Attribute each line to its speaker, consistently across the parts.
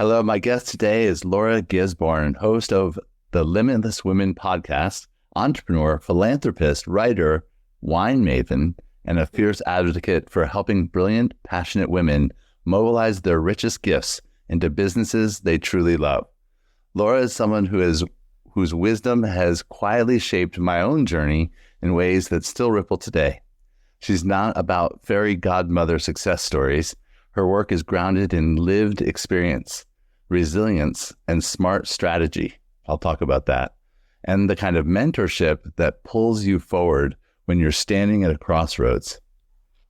Speaker 1: Hello, my guest today is Laura Gisborne, host of the Limitless Women podcast, entrepreneur, philanthropist, writer, wine maven, and a fierce advocate for helping brilliant, passionate women mobilize their richest gifts into businesses they truly love. Laura is someone whose wisdom has quietly shaped my own journey in ways that still ripple today. She's not about fairy godmother success stories. Her work is grounded in lived experience, resilience, and smart strategy. I'll talk about that. And the kind of mentorship that pulls you forward when you're standing at a crossroads.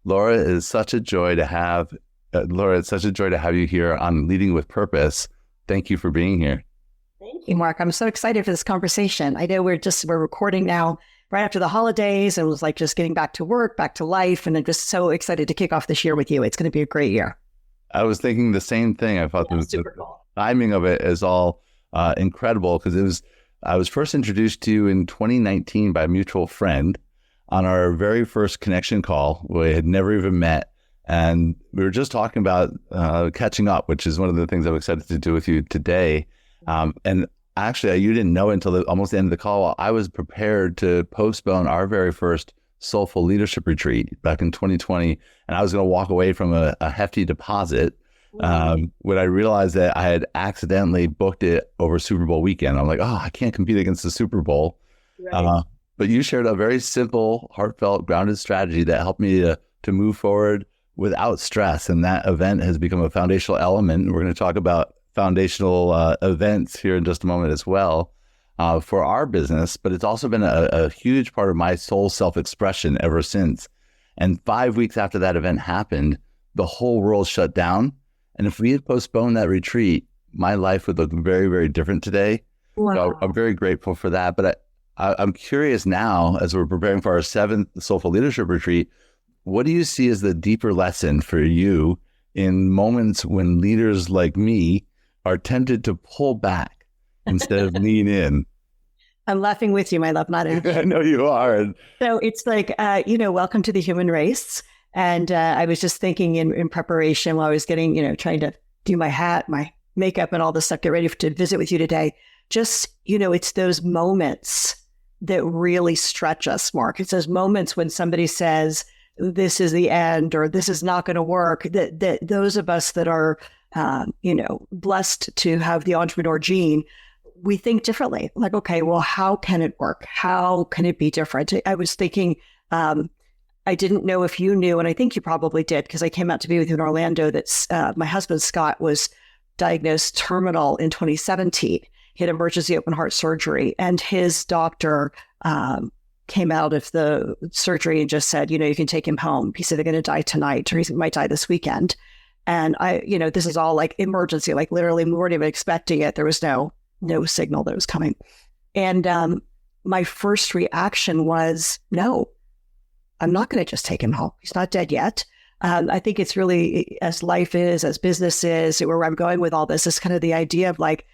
Speaker 1: Laura, it's such a joy to have you here on Leading with Purpose. Thank you for being here.
Speaker 2: Thank you, Mark. I'm so excited for this conversation. I know we're recording now right after the holidays, and it was like just getting back to work, back to life. And I'm just so excited to kick off this year with you. It's going to be a great year.
Speaker 1: I was thinking the same thing. I thought the
Speaker 2: cool.
Speaker 1: timing of it is all incredible because I was first introduced to you in 2019 by a mutual friend on our very first connection call. We had never even met. And we were just talking about catching up, which is one of the things I'm excited to do with you today. And actually, you didn't know until almost the end of the call, I was prepared to postpone our very first Soulful Leadership Retreat back in 2020. And I was going to walk away from a hefty deposit when I realized that I had accidentally booked it over Super Bowl weekend. I'm like, oh, I can't compete against the Super Bowl. Right. But you shared a very simple, heartfelt, grounded strategy that helped me to move forward without stress. And that event has become a foundational element. We're going to talk about foundational events here in just a moment as well for our business, but it's also been a huge part of my soul self-expression ever since. And 5 weeks after that event happened, the whole world shut down. And if we had postponed that retreat, my life would look very, very different today. Wow. So I'm very grateful for that. But I'm curious now, as we're preparing for our 7th Soulful Leadership Retreat, what do you see as the deeper lesson for you in moments when leaders like me are tempted to pull back instead of lean in?
Speaker 2: I'm laughing with you, my love, not in.
Speaker 1: I know you are.
Speaker 2: So it's like, welcome to the human race. And I was just thinking in preparation while I was getting, trying to do my hat, my makeup and all this stuff, get ready to visit with you today. Just, it's those moments that really stretch us, Mark. It's those moments when somebody says, this is the end, or this is not going to work, that those of us that are blessed to have the entrepreneur gene, we think differently. Like, okay, well, how can it work? How can it be different? I was thinking, I didn't know if you knew, and I think you probably did, because I came out to be with you in Orlando, that my husband, Scott, was diagnosed terminal in 2017. He had emergency open heart surgery, and his doctor came out of the surgery and just said, you can take him home. He said, they're going to die tonight, or he might die this weekend. And this is all like emergency, like literally we weren't even expecting it. There was no signal that it was coming. And my first reaction was, no, I'm not going to just take him home. He's not dead yet. I think it's really, as life is, as business is, where I'm going with all this is kind of the idea of like,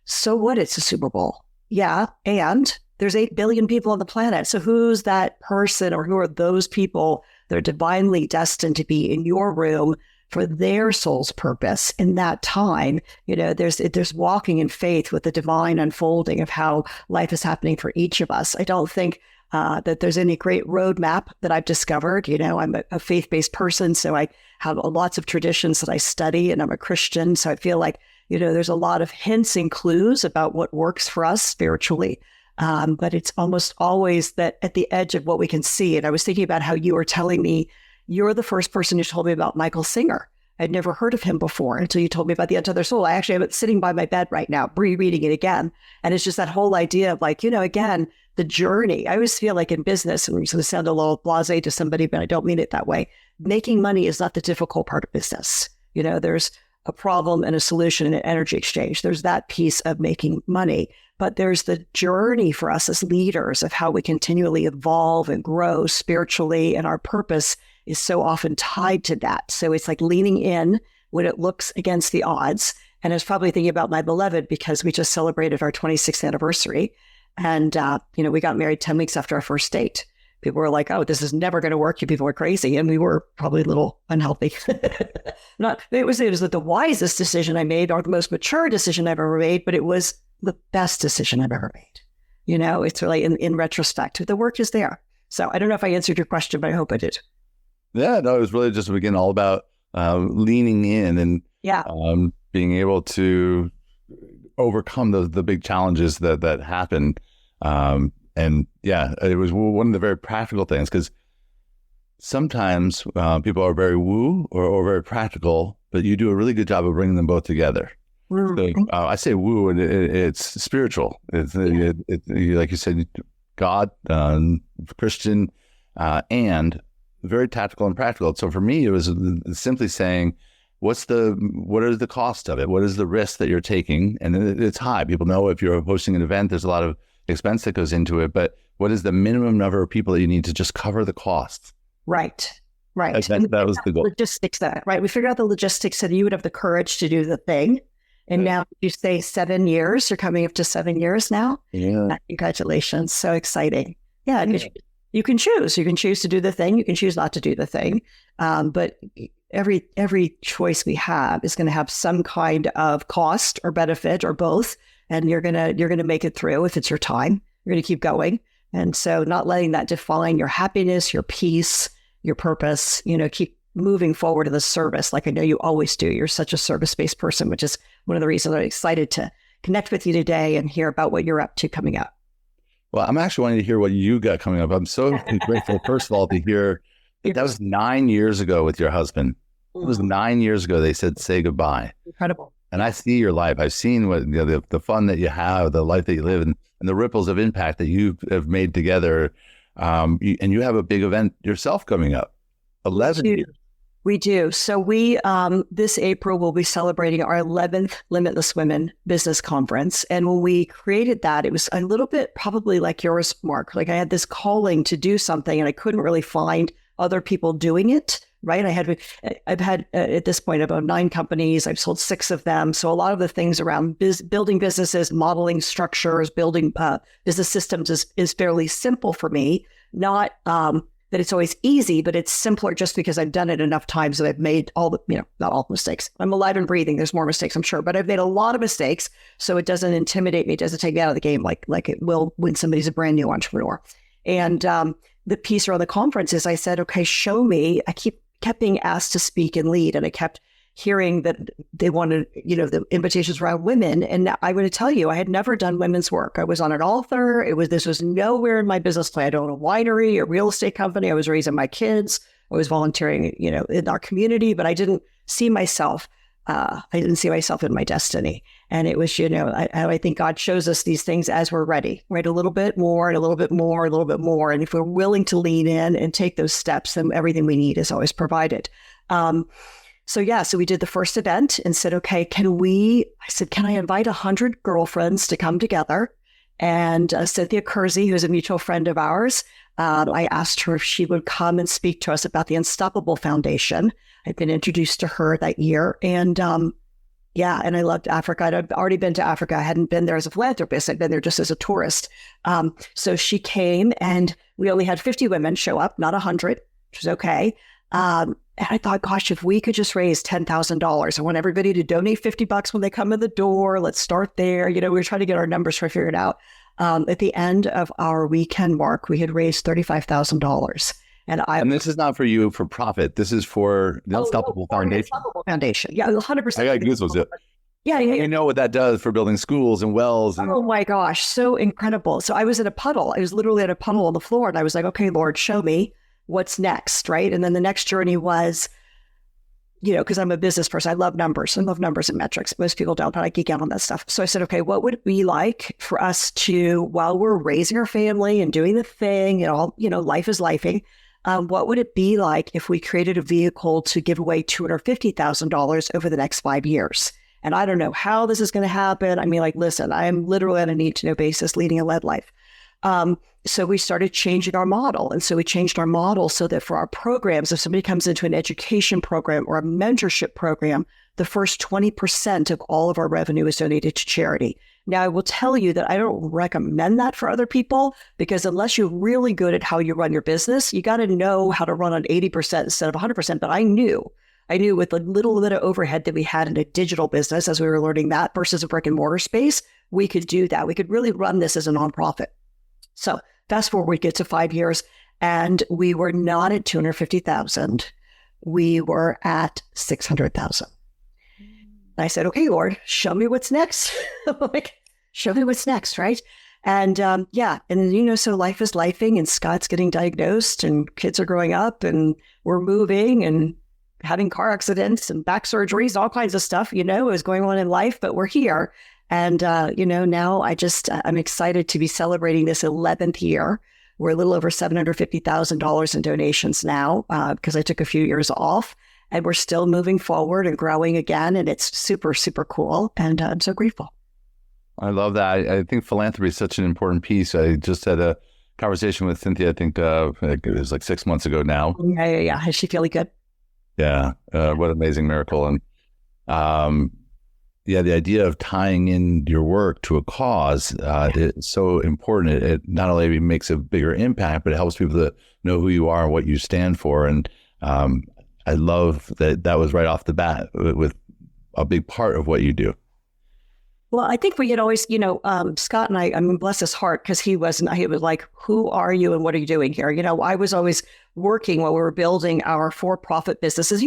Speaker 2: so what? It's a Super Bowl. Yeah. And there's 8 billion people on the planet. So who's that person, or who are those people that are divinely destined to be in your room for their soul's purpose in that time? There's walking in faith with the divine unfolding of how life is happening for each of us. I don't think that there's any great roadmap that I've discovered. I'm a faith-based person, so I have lots of traditions that I study, and I'm a Christian. So I feel like, there's a lot of hints and clues about what works for us spiritually. But it's almost always that at the edge of what we can see. And I was thinking about how you were telling me, you're the first person who told me about Michael Singer. I'd never heard of him before until you told me about The Untethered Soul. I actually have it sitting by my bed right now, rereading it again. And it's just that whole idea of like, again, the journey. I always feel like in business, and it's going to sound a little blasé to somebody, but I don't mean it that way. Making money is not the difficult part of business. There's a problem and a solution and an energy exchange. There's that piece of making money. But there's the journey for us as leaders of how we continually evolve and grow spiritually, and our purpose is so often tied to that. So it's like leaning in when it looks against the odds. And I was probably thinking about my beloved because we just celebrated our 26th anniversary. And, we got married 10 weeks after our first date. People were like, oh, this is never going to work. You people are crazy. And we were probably a little unhealthy. It was the wisest decision I made or the most mature decision I've ever made, but it was the best decision I've ever made. It's really in retrospect, the work is there. So I don't know if I answered your question, but I hope I did.
Speaker 1: Yeah, no, it was really just, again, all about leaning in and being able to overcome the big challenges that happen. And yeah, it was one of the very practical things, because sometimes people are very woo or very practical, but you do a really good job of bringing them both together. So, I say woo, and it's spiritual. It's like you said, God, Christian, and very tactical and practical. So for me, it was simply saying, what is the cost of it? What is the risk that you're taking? And it's high. People know if you're hosting an event, there's a lot of expense that goes into it, but what is the minimum number of people that you need to just cover the costs?
Speaker 2: Right.
Speaker 1: That was the goal.
Speaker 2: Logistics, right? We figured out the logistics so that you would have the courage to do the thing. And now you say 7 years, you're coming up to 7 years now.
Speaker 1: Yeah.
Speaker 2: Congratulations. So exciting. Yeah. You can choose. You can choose to do the thing. You can choose not to do the thing. But every choice we have is going to have some kind of cost or benefit or both. And you're gonna make it through if it's your time. You're gonna keep going. And so not letting that define your happiness, your peace, your purpose, keep moving forward to the service like I know you always do. You're such a service-based person, which is one of the reasons I'm excited to connect with you today and hear about what you're up to coming up.
Speaker 1: Well, I'm actually wanting to hear what you got coming up. I'm so grateful, first of all, to hear that was 9 years ago with your husband. It was 9 years ago they said, say goodbye.
Speaker 2: Incredible.
Speaker 1: And I see your life. I've seen what the fun that you have, the life that you live, and the ripples of impact that you have made together. And you have a big event yourself coming up. 11 years.
Speaker 2: We do. So we, this April, will be celebrating our 11th Limitless Women Business Conference. And when we created that, it was a little bit probably like yours, Mark. Like I had this calling to do something and I couldn't really find other people doing it. Right. I've had at this point about 9 companies. I've sold 6 of them. So a lot of the things around building businesses, modeling structures, building business systems is fairly simple for me. Not that it's always easy, but it's simpler just because I've done it enough times that I've made all the, not all mistakes. I'm alive and breathing. There's more mistakes, I'm sure, but I've made a lot of mistakes. So it doesn't intimidate me. It doesn't take me out of the game like it will when somebody's a brand new entrepreneur. And the piece around the conference is I said, okay, show me. I kept being asked to speak and lead. And I kept hearing that they wanted, the invitations around women. And I'm going to tell you, I had never done women's work. I was on an author. This was nowhere in my business plan. I don't own a winery, a real estate company. I was raising my kids. I was volunteering, in our community, but I didn't see myself. I didn't see myself in my destiny. And it was, I think God shows us these things as we're ready, right? A little bit more and a little bit more, a little bit more. And if we're willing to lean in and take those steps, then everything we need is always provided. So we did the first event and said, okay, can I invite 100 girlfriends to come together? And Cynthia Kersey, who's a mutual friend of ours, I asked her if she would come and speak to us about the Unstoppable Foundation. I'd been introduced to her that year. And and I loved Africa. I'd already been to Africa. I hadn't been there as a philanthropist. I'd been there just as a tourist. So she came and we only had 50 women show up, not 100, which was okay. And I thought, gosh, if we could just raise $10,000, I want everybody to donate $50 when they come in the door. Let's start there. We were trying to get our numbers figured out. At the end of our weekend, Mark, we had raised $35,000. And
Speaker 1: this is not for you for profit. This is for the Unstoppable Foundation.
Speaker 2: Unstoppable Foundation. Yeah, 100%.
Speaker 1: I got goosebumps.
Speaker 2: Yeah.
Speaker 1: You know what that does for building schools and wells.
Speaker 2: Oh my gosh, so incredible. So I was in a puddle. I was literally at a puddle on the floor. And I was like, okay, Lord, show me what's next, right? And then the next journey was, because I'm a business person, I love numbers. I love numbers and metrics. Most people don't, but I geek out on that stuff. So I said, okay, what would it be like for us to, while we're raising our family and doing the thing and all, life is lifing, what would it be like if we created a vehicle to give away $250,000 over the next 5 years? And I don't know how this is going to happen. I mean, listen, I am literally on a need-to-know basis leading a lead life. So we started changing our model. And so we changed our model so that for our programs, if somebody comes into an education program or a mentorship program, the first 20% of all of our revenue is donated to charity. Now, I will tell you that I don't recommend that for other people, because unless you're really good at how you run your business, you got to know how to run on 80% instead of 100%. But I knew with the little bit of overhead that we had in a digital business as we were learning that versus a brick and mortar space, we could do that. We could really run this as a nonprofit. So fast forward, we get to 5 years, and we were not at 250,000. We were at 600,000. I said, okay, Lord, show me what's next. Like, show me what's next, right? And so life is lifing, and Scott's getting diagnosed, and kids are growing up, and we're moving and having car accidents and back surgeries, all kinds of stuff, is going on in life, but we're here. And, now I'm excited to be celebrating this 11th year. We're a little over $750,000 in donations now, because I took a few years off, and we're still moving forward and growing again. And it's super, super cool. And I'm so grateful.
Speaker 1: I love that. I think philanthropy is such an important piece. I just had a conversation with Cynthia, I think it was like 6 months ago now.
Speaker 2: Yeah. Is she feeling good?
Speaker 1: Yeah. What an amazing miracle. And the idea of tying in your work to a cause is so important. It not only makes a bigger impact, but it helps people to know who you are and what you stand for. And I love that was right off the bat with a big part of what you do.
Speaker 2: Well, I think we had always, Scott and I mean, bless his heart, because he was like, who are you and what are you doing here? I was always working while we were building our for-profit businesses,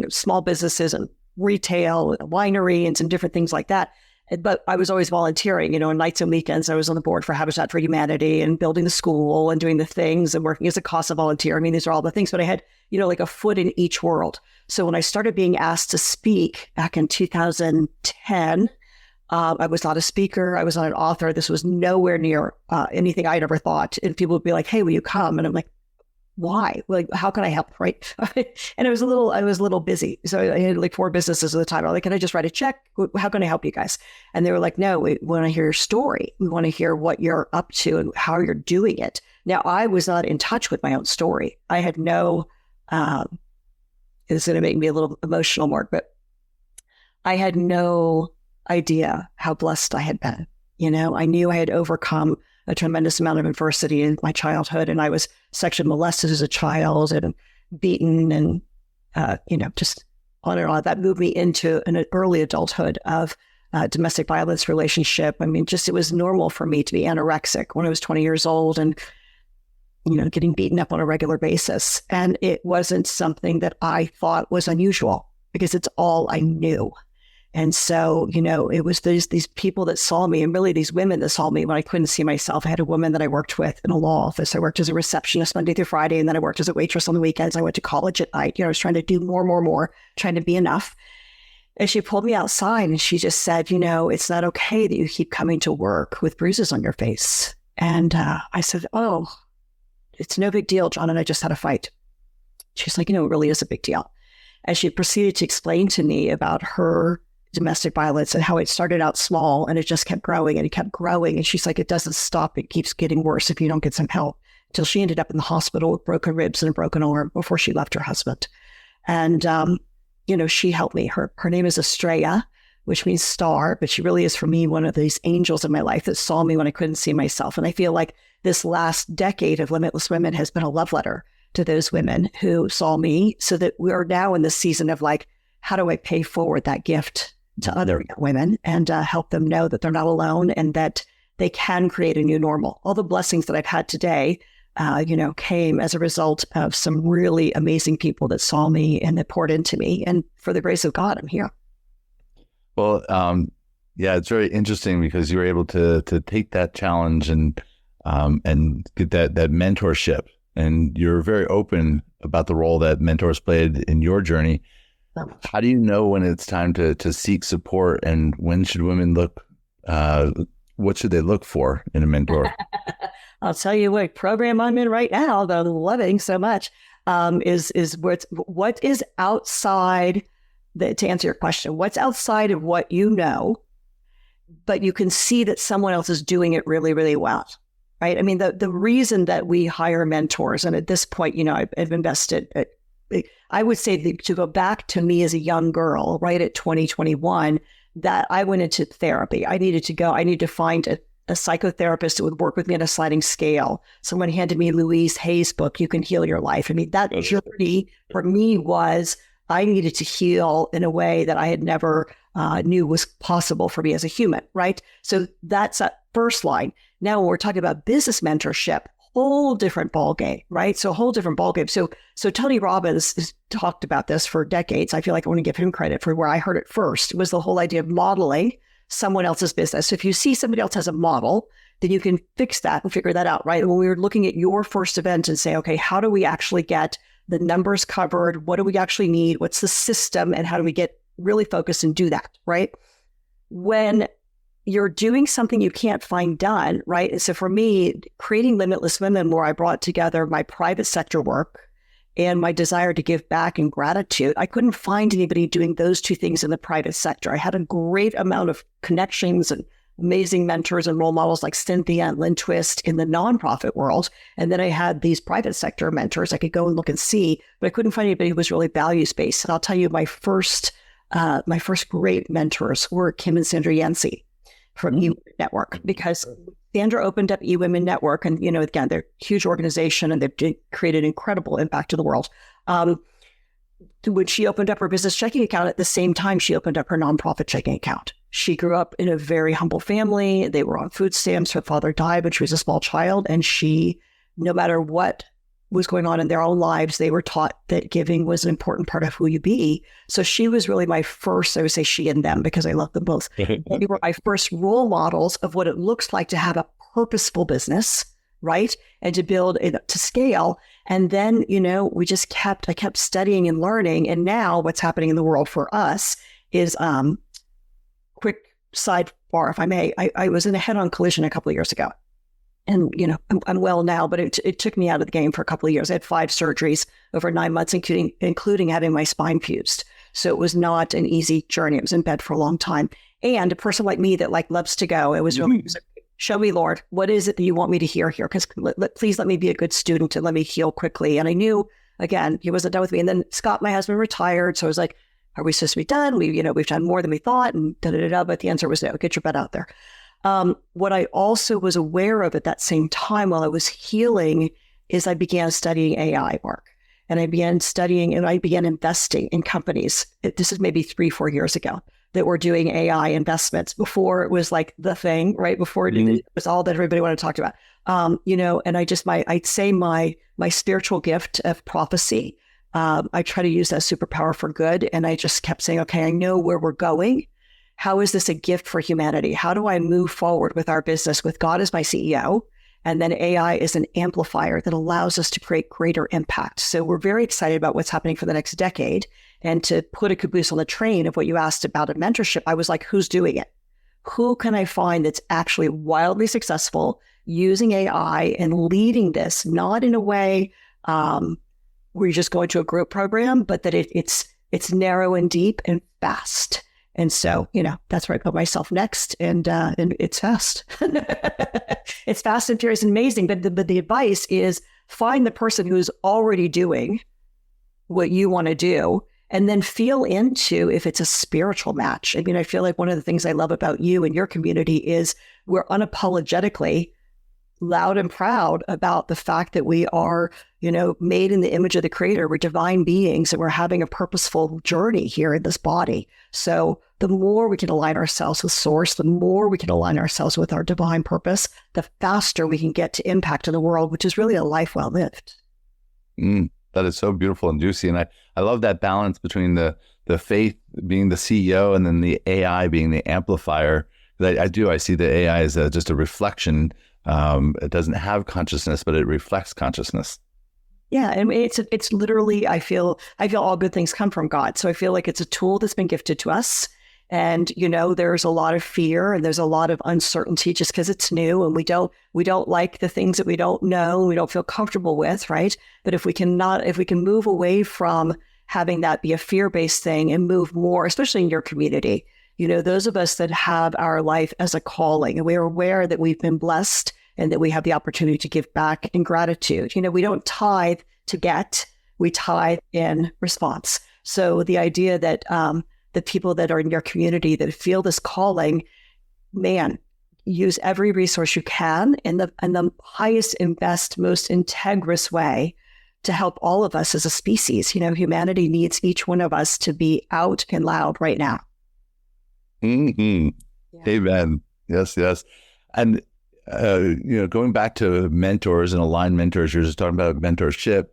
Speaker 2: small businesses and retail, and winery, and some different things like that. But I was always volunteering, on nights and weekends. I was on the board for Habitat for Humanity and building the school and doing the things and working as a CASA volunteer. I mean, these are all the things, but I had, like a foot in each world. So when I started being asked to speak back in 2010, I was not a speaker. I was not an author. This was nowhere near anything I'd ever thought. And people would be like, hey, will you come? And I'm like, why? Like, how can I help? Right. And I was a little busy. So I had like 4 businesses at the time. I'm like, can I just write a check? How can I help you guys? And they were like, no, we want to hear your story. We want to hear what you're up to and how you're doing it. Now, I was not in touch with my own story. I had no, it's going to make me a little emotional, Mark, but I had no idea how blessed I had been. I knew I had overcome a tremendous amount of adversity in my childhood, and I was sexually molested as a child and beaten, and just on and on. That moved me into an early adulthood of domestic violence relationship. I mean, it was normal for me to be anorexic when I was 20 years old, and getting beaten up on a regular basis. And it wasn't something that I thought was unusual, because it's all I knew. And so, it was these people that saw me, and really these women that saw me when I couldn't see myself. I had a woman that I worked with in a law office. I worked as a receptionist Monday through Friday, and then I worked as a waitress on the weekends. I went to college at night. I was trying to do more, trying to be enough. And she pulled me outside, and she just said, it's not okay that you keep coming to work with bruises on your face. And I said, oh, it's no big deal, John, and I just had a fight. She's like, it really is a big deal. And she proceeded to explain to me about her domestic violence and how it started out small, and it just kept growing and it kept growing. And she's like, it doesn't stop. It keeps getting worse if you don't get some help, until she ended up in the hospital with broken ribs and a broken arm before she left her husband. And, she helped me. Her name is Estrella, which means star, but she really is, for me, one of these angels in my life that saw me when I couldn't see myself. And I feel like this last decade of Limitless Women has been a love letter to those women who saw me, so that we are now in this season of like, how do I pay forward that gift to other women and help them know that they're not alone and that they can create a new normal. All the blessings that I've had today, came as a result of some really amazing people that saw me and that poured into me. And for the grace of God, I'm here.
Speaker 1: Well, it's very interesting, because you were able to take that challenge and get that mentorship, and you're very open about the role that mentors played in your journey. How do you know when it's time to seek support, and when should women look, what should they look for in a mentor?
Speaker 2: I'll tell you what program I'm in right now that I'm loving so much, is what is outside, to answer your question, what's outside of what you know, but you can see that someone else is doing it really, really well, right? I mean, the reason that we hire mentors, and at this point, I've invested, I would say to go back to me as a young girl, right at 2021, that I went into therapy. I needed to find a psychotherapist that would work with me on a sliding scale. Someone handed me Louise Hay's book, You Can Heal Your Life. I mean, that journey for me was, I needed to heal in a way that I had never knew was possible for me as a human, right? So that's that first line. Now, when we're talking about business mentorship, whole different ballgame, right? So a whole different ballgame. So Tony Robbins has talked about this for decades. I feel like I want to give him credit for where I heard it first. It was the whole idea of modeling someone else's business. So if you see somebody else has a model, then you can fix that and figure that out, right? When we were looking at your first event and say, okay, how do we actually get the numbers covered? What do we actually need? What's the system? And how do we get really focused and do that, right? When you're doing something you can't find done, right? And so for me, creating Limitless Women, where I brought together my private sector work and my desire to give back and gratitude, I couldn't find anybody doing those two things in the private sector. I had a great amount of connections and amazing mentors and role models like Cynthia and Lynn Twist in the nonprofit world. And then I had these private sector mentors I could go and look and see, but I couldn't find anybody who was really values-based. And I'll tell you, my first great mentors were Kim and Sandra Yancey from eWomen Network, because Sandra opened up eWomen Network, and again, they're a huge organization and they've created incredible impact to the world. When she opened up her business checking account, at the same time she opened up her nonprofit checking account. She grew up in a very humble family. They were on food stamps. Her father died when she was a small child, and she, no matter what was going on in their own lives, they were taught that giving was an important part of who you be. So she was really my first, I would say she and them, because I love them both. They were my first role models of what it looks like to have a purposeful business, right? And to build it to scale. And then, I kept studying and learning. And now what's happening in the world for us is, quick sidebar, if I may, I was in a head-on collision a couple of years ago. And, I'm well now, but it took me out of the game for a couple of years. I had 5 surgeries over 9 months, including having my spine fused. So it was not an easy journey. I was in bed for a long time. And a person like me that loves to go, it was really, show me, Lord, what is it that you want me to hear here? Because please let me be a good student and let me heal quickly. And I knew, again, he wasn't done with me. And then Scott, my husband, retired. So I was like, are we supposed to be done? We've done more than we thought, and But the answer was no. Get your butt out there. What I also was aware of at that same time while I was healing is I began studying AI work, and I began investing in companies. This is maybe 3-4 years ago that were doing AI investments before it was like the thing, right? Before it was all that everybody wanted to talk about. And I'd say my spiritual gift of prophecy, I try to use that superpower for good. And I just kept saying, okay, I know where we're going. How is this a gift for humanity? How do I move forward with our business with God as my CEO? And then AI is an amplifier that allows us to create greater impact. So we're very excited about what's happening for the next decade. And to put a caboose on the train of what you asked about a mentorship, I was like, who's doing it? Who can I find that's actually wildly successful using AI and leading this, not in a way where you just go into a group program, but that it's narrow and deep and fast. And so, that's where I put myself next, and it's fast. It's fast and furious and amazing. But the advice is find the person who's already doing what you want to do, and then feel into if it's a spiritual match. I mean, I feel like one of the things I love about you and your community is we're unapologetically loud and proud about the fact that we are, made in the image of the Creator. We're divine beings, and we're having a purposeful journey here in this body. So the more we can align ourselves with Source, the more we can align ourselves with our divine purpose, the faster we can get to impact in the world, which is really a life well lived.
Speaker 1: That is so beautiful and juicy. And I love that balance between the faith being the CEO and then the AI being the amplifier. I see the AI as just a reflection. It doesn't have consciousness, but it reflects consciousness.
Speaker 2: Yeah, and it's literally, I feel all good things come from God. So I feel like it's a tool that's been gifted to us. And, there's a lot of fear and there's a lot of uncertainty just because it's new, and we don't like the things that we don't know, we don't feel comfortable with, right? But if we can move away from having that be a fear-based thing and move more, especially in your community, those of us that have our life as a calling, and we are aware that we've been blessed and that we have the opportunity to give back in gratitude. We don't tithe to get, we tithe in response. So the idea that the people that are in your community that feel this calling, man, use every resource you can in the highest and best, most integrous way to help all of us as a species. You know, humanity needs each one of us to be out and loud right now.
Speaker 1: Mm-hmm. Yeah. Amen. Yes, yes. And, going back to mentors and aligned mentors, you're just talking about mentorship.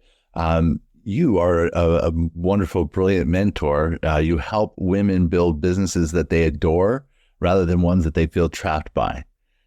Speaker 1: You are a wonderful, brilliant mentor. You help women build businesses that they adore rather than ones that they feel trapped by.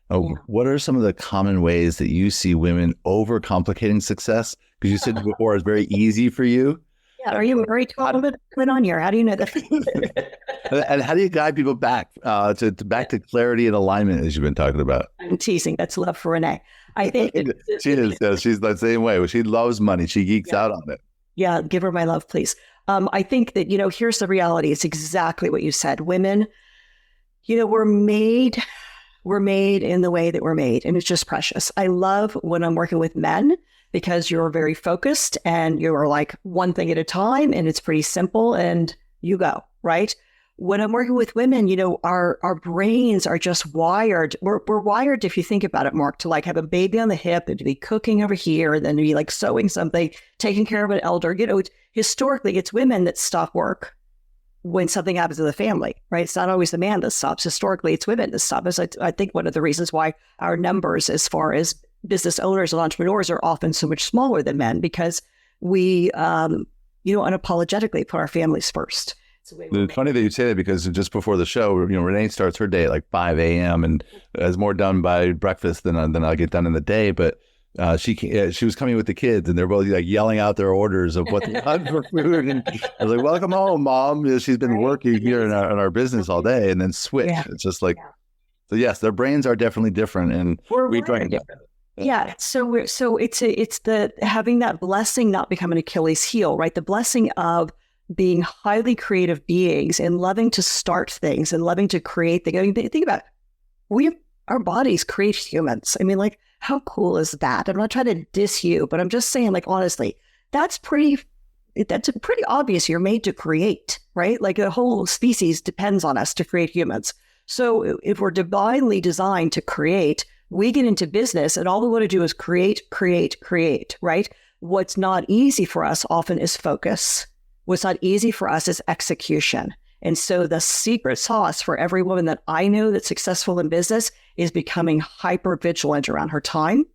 Speaker 1: What are some of the common ways that you see women overcomplicating success? Because you said before it's very easy for you.
Speaker 2: Yeah, are you very confident on here? How do you know that?
Speaker 1: And how do you guide people back to clarity and alignment, as you've been talking about?
Speaker 2: I'm teasing. That's love for Renee. I think
Speaker 1: she is. She's the same way. She loves money. She geeks out on it.
Speaker 2: Yeah, give her my love, please. I think that, here's the reality. It's exactly what you said. Women, we're made in the way that we're made, and it's just precious. I love when I'm working with men because you're very focused and you're like one thing at a time, and it's pretty simple, and you go, right? When I'm working with women, our brains are just wired. We're wired, if you think about it, Mark, to like have a baby on the hip and to be cooking over here and then to be like sewing something, taking care of an elder. Historically, it's women that stop work when something happens to the family, right? It's not always the man that stops. Historically, it's women that stop. I think one of the reasons why our numbers as far as business owners and entrepreneurs are often so much smaller than men, because we, unapologetically put our families first.
Speaker 1: It's funny that you say that, because just before the show, Renee starts her day at like 5 a.m. and has more done by breakfast than I'll get done in the day. But she was coming with the kids, and they're both like yelling out their orders of what they want for food. And I was like, "Welcome home, Mom." She's been working here in our business all day, and then switch. Yeah. It's just like, so yes, their brains are definitely different, and we try to.
Speaker 2: Yeah. So it's the having that blessing not become an Achilles heel, right? The blessing of being highly creative beings and loving to start things and loving to create things. I mean, think about it. Our bodies create humans. I mean, like, how cool is that? I'm not trying to diss you, but I'm just saying, like, honestly, that's pretty obvious. You're made to create, right? Like, the whole species depends on us to create humans. So if we're divinely designed to create, we get into business and all we want to do is create, right? What's not easy for us often is focus. What's not easy for us is execution. And so the secret sauce for every woman that I know that's successful in business is becoming hyper vigilant around her time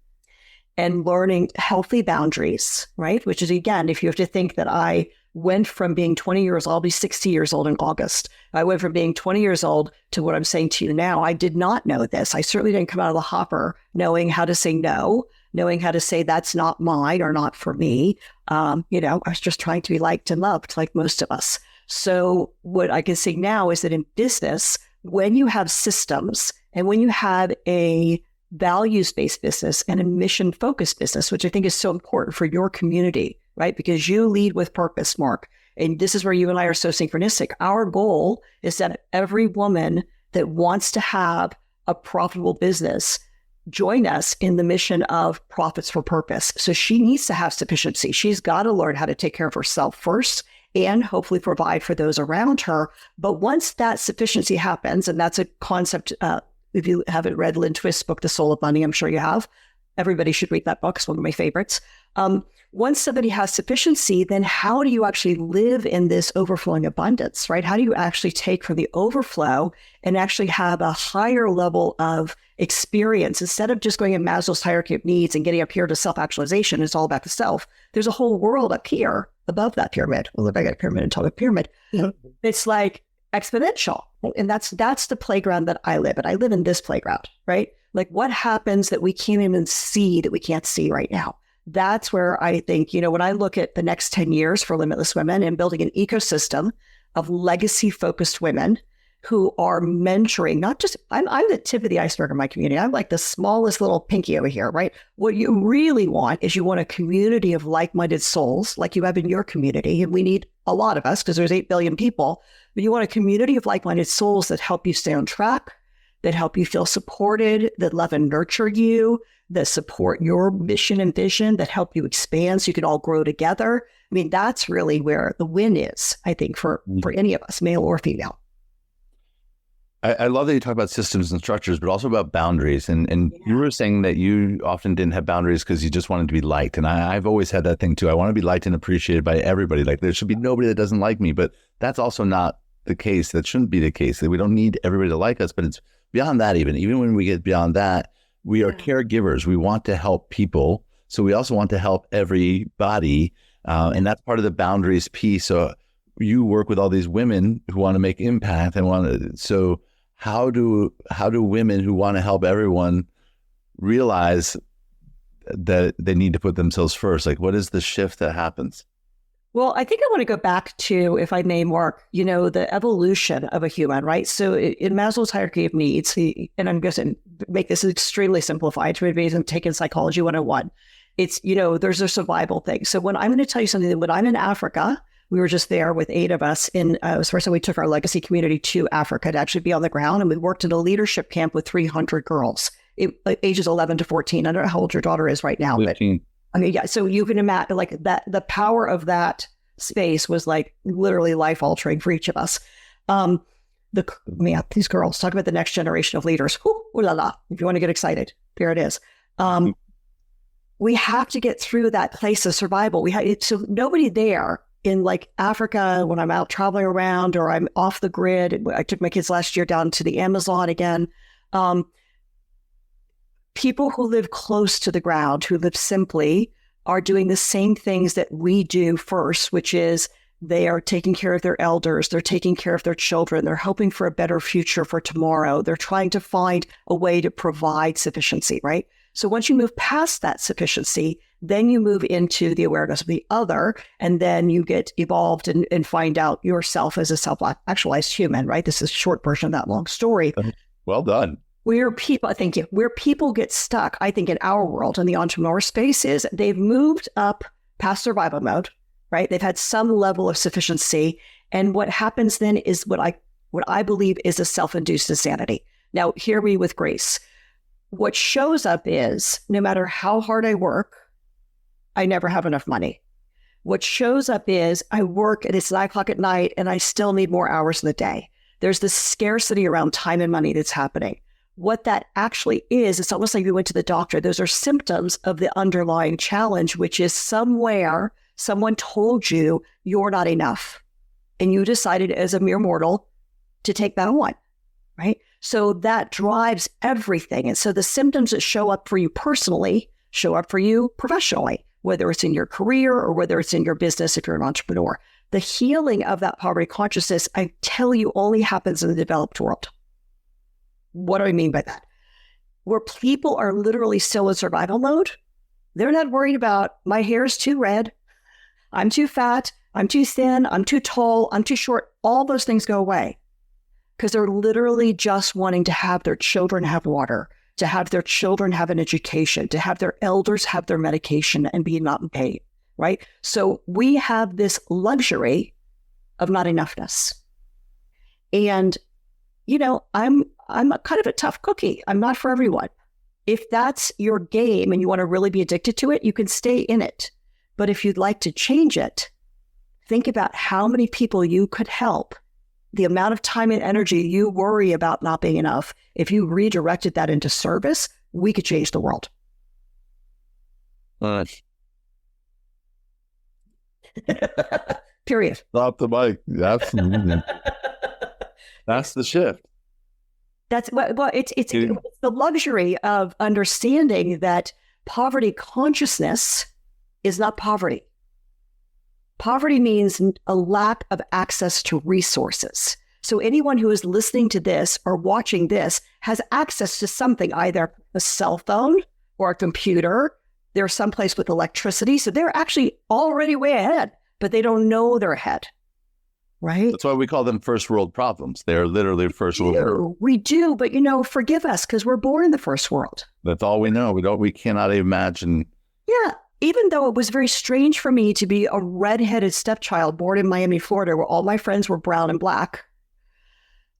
Speaker 2: and learning healthy boundaries, right? Which is, again, if you have to think that I went from being 20 years old, I'll be 60 years old in August. I went from being 20 years old to what I'm saying to you now. I did not know this. I certainly didn't come out of the hopper knowing how to say no, knowing how to say that's not mine or not for me. I was just trying to be liked and loved like most of us. So what I can say now is that in business, when you have systems and when you have a values-based business and a mission-focused business, which I think is so important for your community, right? Because you lead with purpose, Mark. And this is where you and I are so synchronistic. Our goal is that every woman that wants to have a profitable business join us in the mission of profits for purpose. So she needs to have sufficiency. She's got to learn how to take care of herself first and hopefully provide for those around her. But once that sufficiency happens, and that's a concept, if you haven't read Lynn Twist's book, The Soul of Money, I'm sure you have. Everybody should read that book. It's one of my favorites. Once somebody has sufficiency, then how do you actually live in this overflowing abundance, right? How do you actually take from the overflow and actually have a higher level of experience instead of just going in Maslow's hierarchy of needs and getting up here to self-actualization? It's all about the self. There's a whole world up here above that pyramid. Well, if I got a pyramid on top of a pyramid, it's like exponential. And that's the playground that I live in. I live in this playground, right? Like, what happens that we can't even see that we can't see right now? That's where I think, when I look at the next 10 years for Limitless Women and building an ecosystem of legacy-focused women who are mentoring, not just, I'm the tip of the iceberg in my community. I'm like the smallest little pinky over here, right? What you really want is you want a community of like-minded souls like you have in your community. And we need a lot of us because there's 8 billion people, but you want a community of like-minded souls that help you stay on track, that help you feel supported, that love and nurture you, that support your mission and vision, that help you expand so you can all grow together. I mean, that's really where the win is, I think, for any of us, male or female.
Speaker 1: I love that you talk about systems and structures, but also about boundaries. And you were saying that you often didn't have boundaries because you just wanted to be liked. And I've always had that thing too. I want to be liked and appreciated by everybody. Like there should be nobody that doesn't like me, but that's also not the case. That shouldn't be the case. That we don't need everybody to like us, but it's beyond that even when we get beyond that, we are caregivers. We want to help people. So we also want to help everybody. And that's part of the boundaries piece. So you work with all these women who want to make impact and so how do women who want to help everyone realize that they need to put themselves first? Like, what is the shift that happens?
Speaker 2: Well, I think I want to go back to, if I may, Mark, the evolution of a human, right? So in Maslow's hierarchy of needs, and I'm going to make this extremely simplified to maybe take in Psychology 101. It's, there's a survival thing. So when I'm going to tell you something, that when I'm in Africa, we were just there with 8 of us. It was the first time we took our legacy community to Africa to actually be on the ground. And we worked in a leadership camp with 300 girls, ages 11 to 14. I don't know how old your daughter is right now.
Speaker 1: 15.
Speaker 2: But I mean, yeah. So you can imagine like that, the power of that space was like literally life altering for each of us. These girls, talk about the next generation of leaders. Ooh la la. If you want to get excited, there it is. We have to get through that place of survival. So nobody there in like Africa, when I'm out traveling around or I'm off the grid. I took my kids last year down to the Amazon again. People who live close to the ground, who live simply, are doing the same things that we do first, which is they are taking care of their elders. They're taking care of their children. They're hoping for a better future for tomorrow. They're trying to find a way to provide sufficiency, right? So once you move past that sufficiency, then you move into the awareness of the other, and then you get evolved and find out yourself as a self-actualized human, right? This is a short version of that long story.
Speaker 1: Well done.
Speaker 2: Thank you. Where people get stuck, I think, in our world, in the entrepreneur space, is they've moved up past survival mode, right? They've had some level of sufficiency. And what happens then is what I believe is a self-induced insanity. Now, hear me with grace. What shows up is, no matter how hard I work, I never have enough money. What shows up is I work and it's 9:00 at night and I still need more hours in the day. There's this scarcity around time and money that's happening. What that actually is, it's almost like you went to the doctor. Those are symptoms of the underlying challenge, which is somewhere someone told you you're not enough. And you decided as a mere mortal to take that on, right? So that drives everything. And so the symptoms that show up for you personally show up for you professionally, whether it's in your career or whether it's in your business if you're an entrepreneur. The healing of that poverty consciousness, I tell you, only happens in the developed world. What do I mean by that? Where people are literally still in survival mode, they're not worried about, my hair is too red, I'm too fat, I'm too thin, I'm too tall, I'm too short. All those things go away because they're literally just wanting to have their children have water, to have their children have an education, to have their elders have their medication and be not in pain, right? So we have this luxury of not enoughness. And, I'm a kind of a tough cookie. I'm not for everyone. If that's your game and you want to really be addicted to it, you can stay in it. But if you'd like to change it, think about how many people you could help. The amount of time and energy you worry about not being enough, if you redirected that into service, we could change the world. Period.
Speaker 1: Drop the mic. Absolutely. That's the shift.
Speaker 2: It's the luxury of understanding that poverty consciousness is not poverty. Poverty means a lack of access to resources. So anyone who is listening to this or watching this has access to something, either a cell phone or a computer. They're someplace with electricity. So they're actually already way ahead, but they don't know they're ahead. Right?
Speaker 1: That's why we call them first world problems. They're literally first world.
Speaker 2: We do, but forgive us because we're born in the first world.
Speaker 1: That's all we know. We cannot imagine.
Speaker 2: Yeah. Even though it was very strange for me to be a redheaded stepchild born in Miami, Florida, where all my friends were brown and black,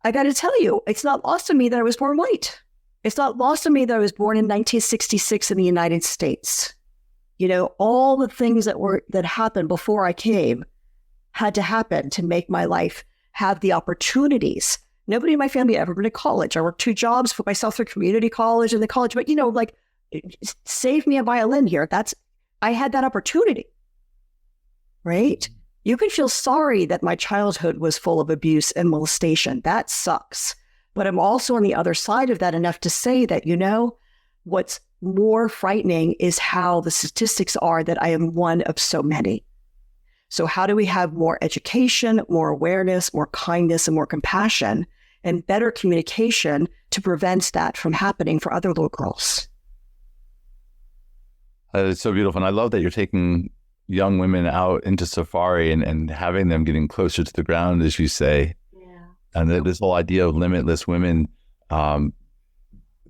Speaker 2: I got to tell you, it's not lost on me that I was born white. It's not lost on me that I was born in 1966 in the United States. You know, all the things that happened before I came had to happen to make my life have the opportunities. Nobody in my family ever been to college. I worked 2 jobs, put myself through community college and the college, but you know, like, save me a violin here. I had that opportunity, right? You can feel sorry that my childhood was full of abuse and molestation. That sucks. But I'm also on the other side of that enough to say that, you know, what's more frightening is how the statistics are that I am one of so many. So how do we have more education, more awareness, more kindness, and more compassion, and better communication to prevent that from happening for other little girls?
Speaker 1: It's so beautiful. And I love that you're taking young women out into safari and having them getting closer to the ground, as you say. Yeah. And this whole idea of limitless women,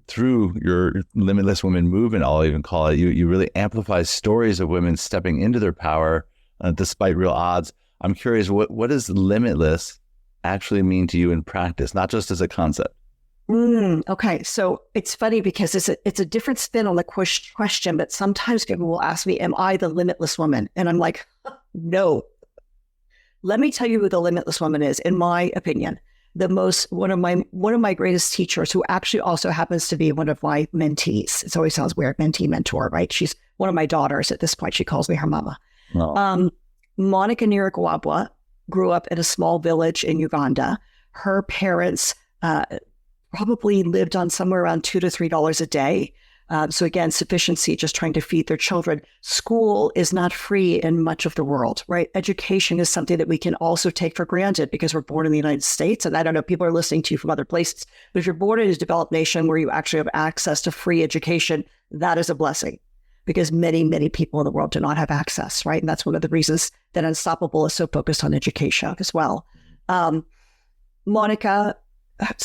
Speaker 1: through your Limitless Women movement, I'll even call it, you really amplify stories of women stepping into their power despite real odds. I'm curious, what does limitless actually mean to you in practice, not just as a concept?
Speaker 2: Okay, so it's funny because it's a different spin on the question, but sometimes people will ask me, am I the limitless woman? And I'm like, no. Let me tell you who the limitless woman is, in my opinion. One of my greatest teachers, who actually also happens to be one of my mentees. It always sounds weird, mentee, mentor, right? She's one of my daughters at this point. She calls me her mama. Oh. Monica Nyiragwabwa grew up in a small village in Uganda. Her parents probably lived on somewhere around $2 to $3 a day. So again, sufficiency, just trying to feed their children. School is not free in much of the world, right? Education is something that we can also take for granted because we're born in the United States. And I don't know, people are listening to you from other places, but if you're born in a developed nation where you actually have access to free education, that is a blessing because many, many people in the world do not have access, right? And that's one of the reasons that Unstoppable is so focused on education as well. Monica's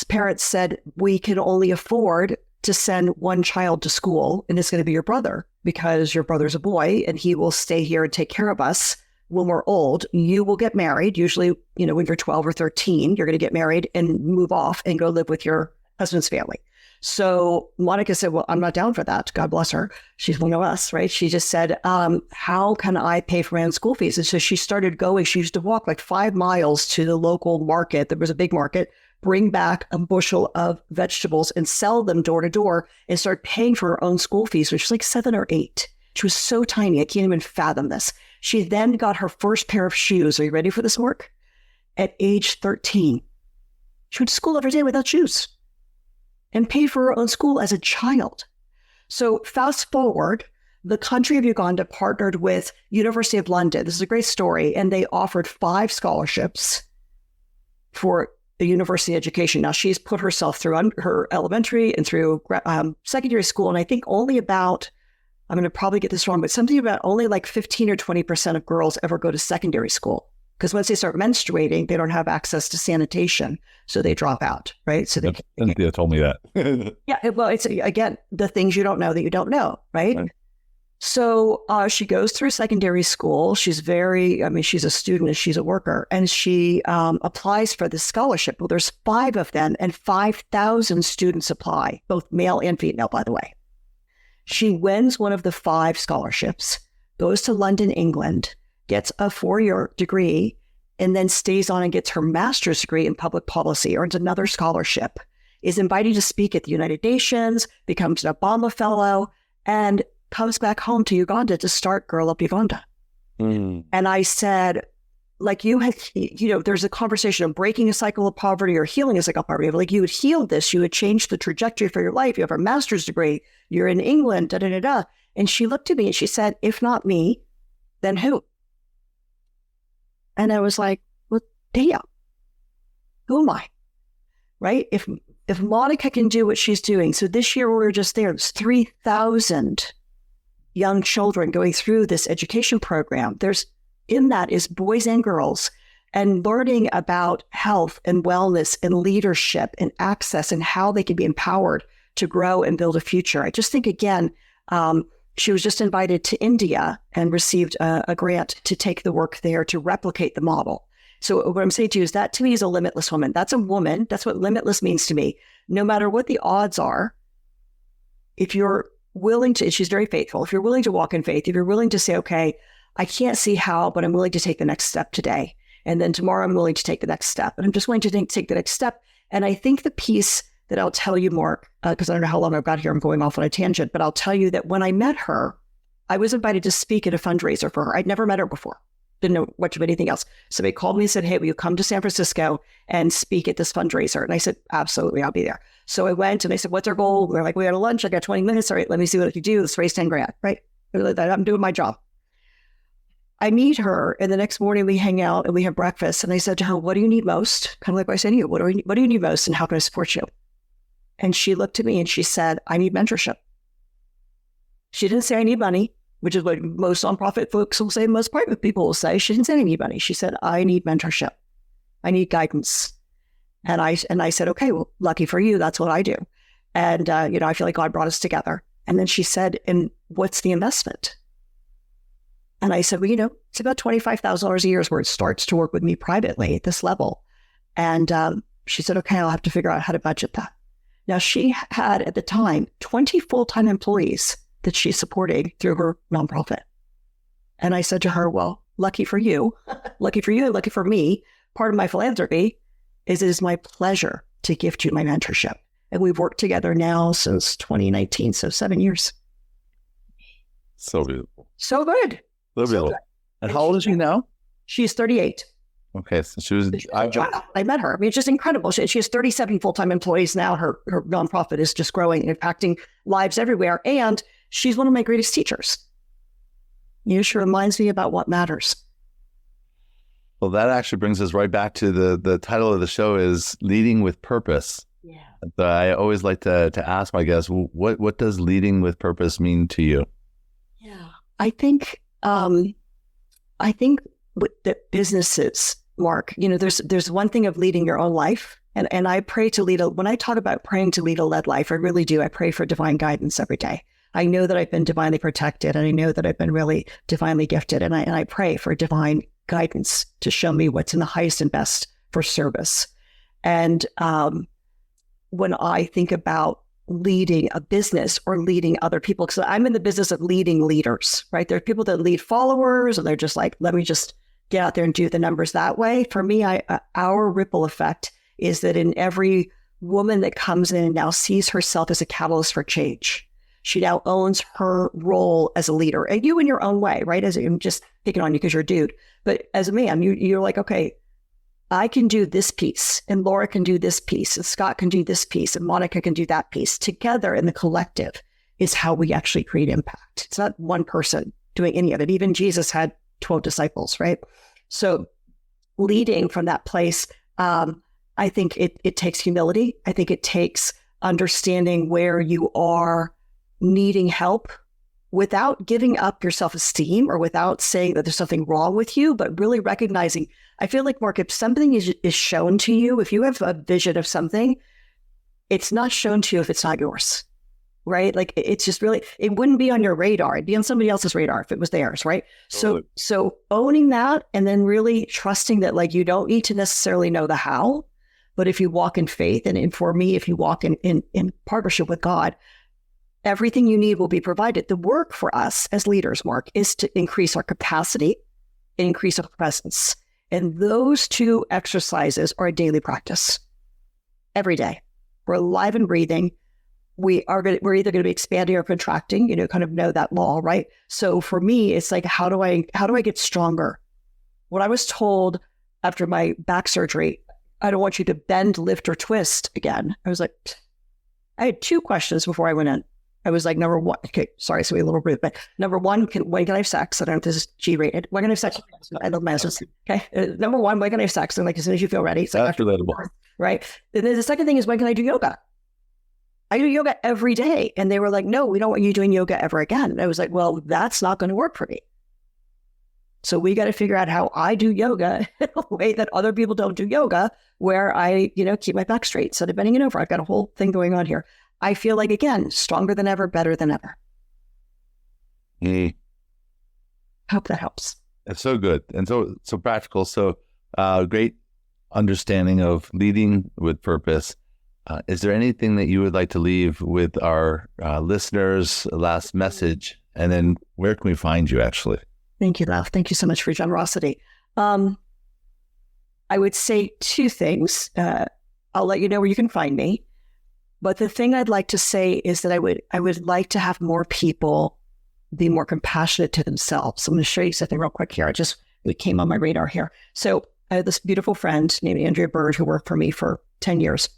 Speaker 2: parents said, we can only afford to send one child to school, and it's going to be your brother because your brother's a boy and he will stay here and take care of us when we're old. You will get married. Usually, you know, when you're 12 or 13, you're going to get married and move off and go live with your husband's family. So Monica said, well, I'm not down for that. God bless her. She's one of us, right? She just said, how can I pay for my own school fees? And so she started going. She used to walk like 5 miles to the local market. There was a big market, bring back a bushel of vegetables and sell them door to door and start paying for her own school fees, which was like 7 or 8. She was so tiny. I can't even fathom this. She then got her first pair of shoes. Are you ready for this work? At age 13. She went to school every day without shoes and paid for her own school as a child. So fast forward, the country of Uganda partnered with University of London. This is a great story. And they offered 5 scholarships for a university education. Now, she's put herself through her elementary and through secondary school. And I think only about, I'm going to probably get this wrong, but something about only like 15 or 20% of girls ever go to secondary school. Because once they start menstruating, they don't have access to sanitation. So they drop out, right? So
Speaker 1: they told me that.
Speaker 2: Yeah, well, it's, again, the things you don't know that you don't know, right? So she goes through secondary school. She's she's a student and she's a worker. And she applies for this scholarship. Well, there's 5 of them and 5,000 students apply, both male and female, by the way. She wins one of the 5 scholarships, goes to London, England, gets a 4-year degree, and then stays on and gets her master's degree in public policy, earns another scholarship, is invited to speak at the United Nations, becomes an Obama Fellow, and comes back home to Uganda to start Girl Up Uganda. And I said, like you had, there's a conversation of breaking a cycle of poverty or healing a cycle of poverty. Like you had healed this, you had changed the trajectory for your life. You have a master's degree, you're in England, da, da, da, da. And she looked at me and she said, if not me, then who? And I was like, well, damn, who am I? Right? If Monica can do what she's doing. So this year we were just there, there's 3,000 young children going through this education program. In that is boys and girls and learning about health and wellness and leadership and access and how they can be empowered to grow and build a future. I just think, again, she was just invited to India and received a grant to take the work there to replicate the model. So what I'm saying to you is that to me is a limitless woman. That's a woman. That's what limitless means to me. No matter what the odds are, if you're willing to, she's very faithful. If you're willing to walk in faith, if you're willing to say, okay, I can't see how, but I'm willing to take the next step today. And then tomorrow I'm willing to take the next step. And I'm just willing to take the next step. And I think the piece that I'll tell you more, because I don't know how long I've got here, I'm going off on a tangent, but I'll tell you that when I met her, I was invited to speak at a fundraiser for her. I'd never met her before. Didn't know much of anything else. So they called me and said, hey, will you come to San Francisco and speak at this fundraiser? And I said, absolutely, I'll be there. So I went and they said, what's our goal? They're like, we had a lunch. I got 20 minutes. All right, let me see what I can do. Let's raise 10 grand, right? I'm doing my job. I meet her and the next morning we hang out and we have breakfast. And I said to her, what do you need most? Kind of like what I said to you, what do you need most and how can I support you? And she looked at me and she said, I need mentorship. She didn't say I need money, which is what most nonprofit folks will say, most private people will say. She didn't say I need money. She said, I need mentorship. I need guidance. And I said, okay, well, lucky for you, that's what I do. And, I feel like God brought us together. And then she said, and what's the investment? And I said, well, it's about $25,000 a year is where it starts to work with me privately at this level. And she said, okay, I'll have to figure out how to budget that. Now, she had at the time 20 full-time employees that she's supporting through her nonprofit. And I said to her, well, lucky for you, and lucky for me, part of my philanthropy is it is my pleasure to gift you my mentorship. And we've worked together now since 2019, so 7 years.
Speaker 1: So beautiful.
Speaker 2: So good.
Speaker 1: So beautiful. And how old is she now?
Speaker 2: She's 38.
Speaker 1: Okay, so she was...
Speaker 2: I met her. I mean, it's just incredible. She has 37 full-time employees now. Her nonprofit is just growing and impacting lives everywhere. And she's one of my greatest teachers. She reminds me about what matters.
Speaker 1: Well, that actually brings us right back to the title of the show is Leading with Purpose.
Speaker 2: Yeah.
Speaker 1: I always like to ask my guests, what does leading with purpose mean to you?
Speaker 2: Yeah, I think with the businesses, Mark, there's one thing of leading your own life. And I pray to lead when I talk about praying to lead a led life, I really do. I pray for divine guidance every day. I know that I've been divinely protected and I know that I've been really divinely gifted. And I pray for divine guidance to show me what's in the highest and best for service. And when I think about leading a business or leading other people, because I'm in the business of leading leaders, right? There are people that lead followers and they're just like, let me just get out there and do the numbers that way. For me, our ripple effect is that in every woman that comes in and now sees herself as a catalyst for change, she now owns her role as a leader, and you in your own way, right? As I'm just picking on you because you're a dude, but as a man, you're like, okay, I can do this piece, and Laura can do this piece, and Scott can do this piece, and Monica can do that piece. Together in the collective is how we actually create impact. It's not one person doing any of it. Even Jesus had 12 disciples, right? So leading from that place, I think it takes humility. I think it takes understanding where you are needing help without giving up your self-esteem or without saying that there's something wrong with you, but really recognizing, I feel like, Mark, if something is shown to you, if you have a vision of something, it's not shown to you if it's not yours, right? Like it's just really, it wouldn't be on your radar. It'd be on somebody else's radar if it was theirs, right? Totally. So owning that and then really trusting that like you don't need to necessarily know the how, but if you walk in faith, and for me, if you walk in partnership with God, everything you need will be provided. The work for us as leaders, Mark, is to increase our capacity and increase our presence. And those two exercises are a daily practice. Every day. We're alive and breathing. We're either going to be expanding or contracting, kind of know that law, right? So for me, it's like, how do I get stronger? When I was told after my back surgery, I don't want you to bend, lift, or twist again. I was like, I had two questions before I went in. I was like, number one, okay, sorry, so a little rude, but number one, when can I have sex? I don't know if this is G-rated. When can I have sex? I love my husband. Okay. Number one, when can I have sex? And like, as soon as you feel ready. It's like,
Speaker 1: that's relatable.
Speaker 2: Right. And then the second thing is, when can I do yoga? I do yoga every day. And they were like, no, we don't want you doing yoga ever again. And I was like, well, that's not going to work for me. So we got to figure out how I do yoga in a way that other people don't do yoga, where I, keep my back straight instead of bending it over. I've got a whole thing going on here. I feel like, again, stronger than ever, better than ever. Hope that helps.
Speaker 1: It's so good and so practical. So Great understanding of leading with purpose. Is there anything that you would like to leave with our listeners, a last message? And then where can we find you, actually?
Speaker 2: Thank you, Love. Thank you so much for your generosity. I would say two things. I'll let you know where you can find me. But the thing I'd like to say is that I would like to have more people be more compassionate to themselves. I'm going to show you something real quick here. It came on my radar here. So I had this beautiful friend named Andrea Bird who worked for me for 10 years.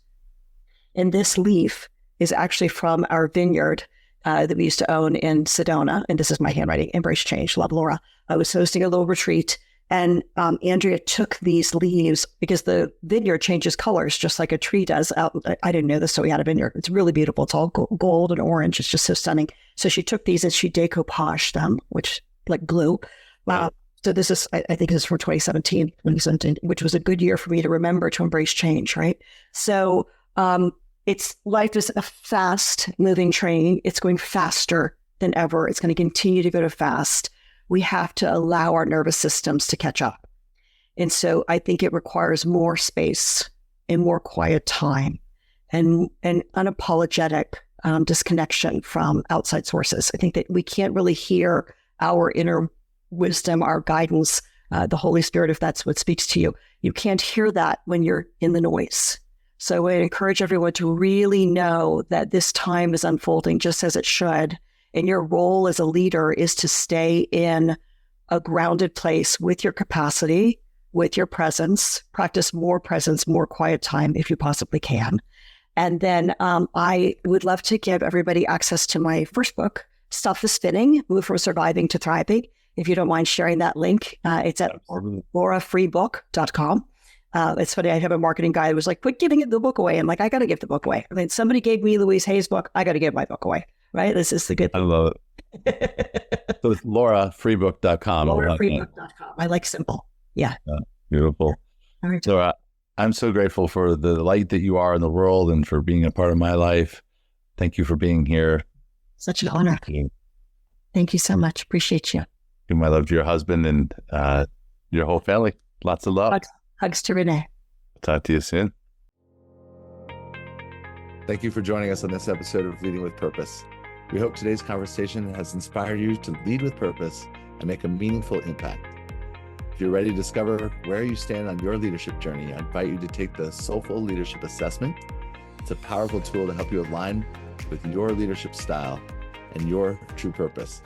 Speaker 2: And this leaf is actually from our vineyard that we used to own in Sedona. And this is my handwriting, Embrace Change, Love Laura. I was hosting a little retreat, and Andrea took these leaves because the vineyard changes colors just like a tree does. I didn't know this, so we had a vineyard. It's really beautiful. It's all gold and orange. It's just so stunning. So she took these and she decoupaged them, which like glue. Wow. So this is, I think this is from 2017, which was a good year for me to remember to embrace change, right? So life is a fast moving train. It's going faster than ever. It's going to continue to go to fast. We have to allow our nervous systems to catch up. And so I think it requires more space and more quiet time and unapologetic disconnection from outside sources. I think that we can't really hear our inner wisdom, our guidance, the Holy Spirit, if that's what speaks to you. You can't hear that when you're in the noise. So I encourage everyone to really know that this time is unfolding just as it should. And your role as a leader is to stay in a grounded place with your capacity, with your presence, practice more presence, more quiet time if you possibly can. And then I would love to give everybody access to my first book, Stuff is Fitting, Move from Surviving to Thriving. If you don't mind sharing that link, it's at laurafreebook.com. It's funny, I have a marketing guy who was like, quit giving the book away. I'm like, I got to give the book away. I mean, somebody gave me Louise Hay's book. I got to give my book away, right? This is the good thing.
Speaker 1: I love it. So it's laurafreebook.com.
Speaker 2: laurafreebook.com. I like simple. Yeah.
Speaker 1: Beautiful.
Speaker 2: All right.
Speaker 1: So I'm so grateful for the light that you are in the world and for being a part of my life. Thank you for being here.
Speaker 2: Such an honor. Thank you so much. Appreciate you.
Speaker 1: Give my love to your husband and your whole family. Lots of love.
Speaker 2: Hugs to Renee.
Speaker 1: Talk to you soon. Thank you for joining us on this episode of Leading with Purpose. We hope today's conversation has inspired you to lead with purpose and make a meaningful impact. If you're ready to discover where you stand on your leadership journey, I invite you to take the Soulful Leadership Assessment. It's a powerful tool to help you align with your leadership style and your true purpose.